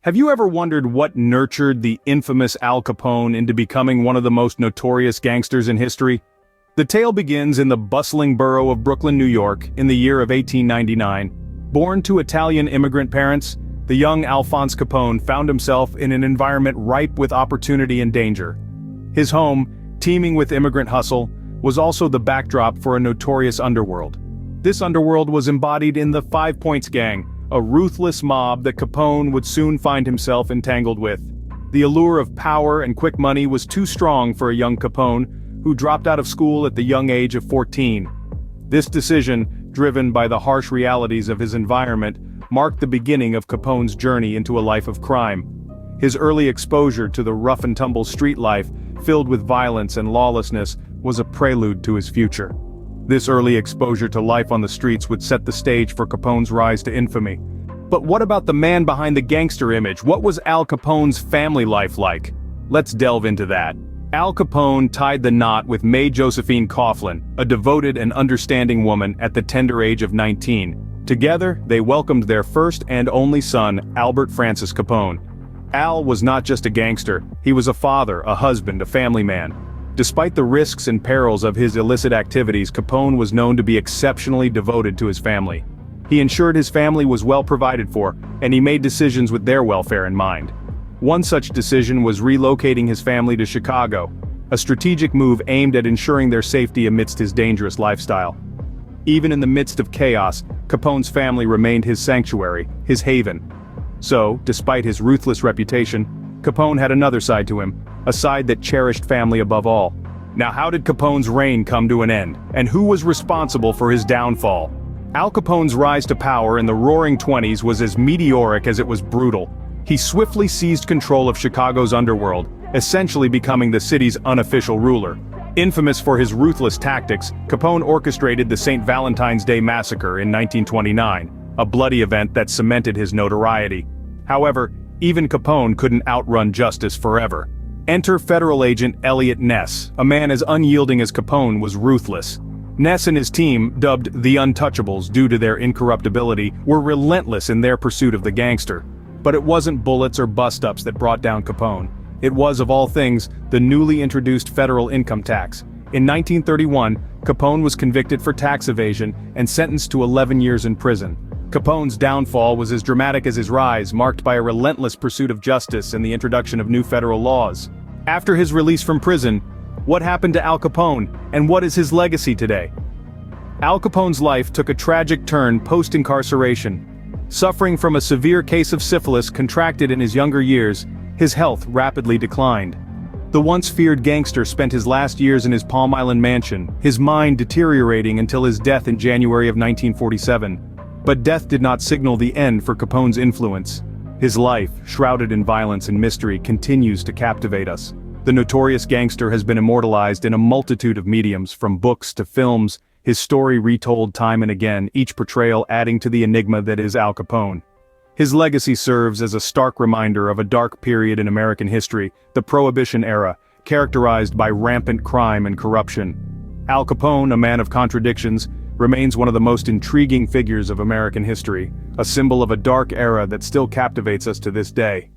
Have you ever wondered what nurtured the infamous Al Capone into becoming one of the most notorious gangsters in history? The tale begins in the bustling borough of Brooklyn, New York, in the year of 1899. Born to Italian immigrant parents, the young Alphonse Capone found himself in an environment ripe with opportunity and danger. His home, teeming with immigrant hustle, was also the backdrop for a notorious underworld. This underworld was embodied in the 5 Points Gang, a ruthless mob that Capone would soon find himself entangled with. The allure of power and quick money was too strong for a young Capone, who dropped out of school at the young age of 14. This decision, driven by the harsh realities of his environment, marked the beginning of Capone's journey into a life of crime. His early exposure to the rough-and-tumble street life, filled with violence and lawlessness, was a prelude to his future. This early exposure to life on the streets would set the stage for Capone's rise to infamy. But what about the man behind the gangster image? What was Al Capone's family life like? Let's delve into that. Al Capone tied the knot with Mae Josephine Coughlin, a devoted and understanding woman at the tender age of 19. Together, they welcomed their first and only son, Albert Francis Capone. Al was not just a gangster, he was a father, a husband, a family man. Despite the risks and perils of his illicit activities, Capone was known to be exceptionally devoted to his family. He ensured his family was well provided for, and he made decisions with their welfare in mind. One such decision was relocating his family to Chicago, a strategic move aimed at ensuring their safety amidst his dangerous lifestyle. Even in the midst of chaos, Capone's family remained his sanctuary, his haven. So, despite his ruthless reputation, Capone had another side to him, a side that cherished family above all. Now, how did Capone's reign come to an end, and who was responsible for his downfall? Al Capone's rise to power in the Roaring Twenties was as meteoric as it was brutal. He swiftly seized control of Chicago's underworld, essentially becoming the city's unofficial ruler. Infamous for his ruthless tactics, Capone orchestrated the St. Valentine's Day Massacre in 1929, a bloody event that cemented his notoriety. However, even Capone couldn't outrun justice forever. Enter federal agent Eliot Ness, a man as unyielding as Capone was ruthless. Ness and his team, dubbed the Untouchables due to their incorruptibility, were relentless in their pursuit of the gangster. But it wasn't bullets or bust-ups that brought down Capone. It was, of all things, the newly introduced federal income tax. In 1931, Capone was convicted for tax evasion and sentenced to 11 years in prison. Capone's downfall was as dramatic as his rise, marked by a relentless pursuit of justice and the introduction of new federal laws. After his release from prison, what happened to Al Capone, and what is his legacy today? Al Capone's life took a tragic turn post-incarceration. Suffering from a severe case of syphilis contracted in his younger years, his health rapidly declined. The once feared gangster spent his last years in his Palm Island mansion, his mind deteriorating until his death in January of 1947. But death did not signal the end for Capone's influence. His life, shrouded in violence and mystery, continues to captivate us. The notorious gangster has been immortalized in a multitude of mediums, from books to films, his story retold time and again, each portrayal adding to the enigma that is Al Capone. His legacy serves as a stark reminder of a dark period in American history, the Prohibition era, characterized by rampant crime and corruption. Al Capone, a man of contradictions, remains one of the most intriguing figures of American history, a symbol of a dark era that still captivates us to this day.